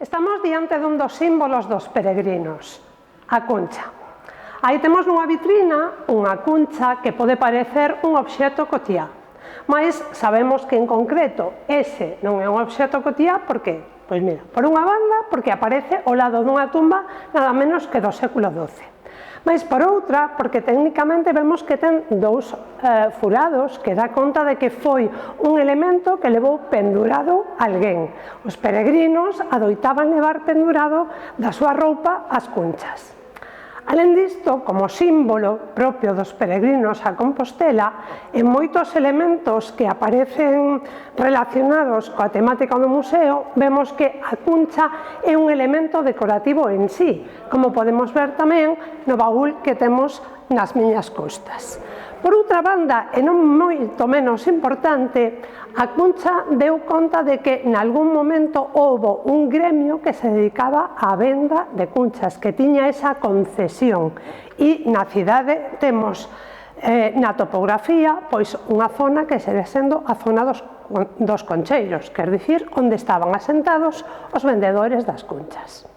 Estamos diante dun dos símbolos dos peregrinos, a cuncha. Aí temos nunha vitrina unha cuncha que pode parecer un obxecto cotiá, mas sabemos que en concreto ese non é un obxecto cotiá. Por que? Pois mira, por unha banda, porque aparece ao lado dunha tumba nada menos que do século XII. Mas por outra, porque técnicamente vemos que ten dous furados que dá conta de que foi un elemento que levou pendurado alguén. Os peregrinos adoitaban levar pendurado da súa roupa as cunchas. Alén disto, como símbolo propio dos peregrinos a Compostela, en moitos elementos que aparecen relacionados coa temática do museo, vemos que a cuncha é un elemento decorativo en sí, como podemos ver tamén no baúl que temos nas miñas costas. Por outra banda, e non moito menos importante, a cuncha deu conta de que nalgún momento houbo un gremio que se dedicaba á venda de cunchas, que tiña esa concesión, e na cidade temos na topografía pois unha zona que segue sendo a zona dos concheiros, quer dicir, onde estaban asentados os vendedores das cunchas.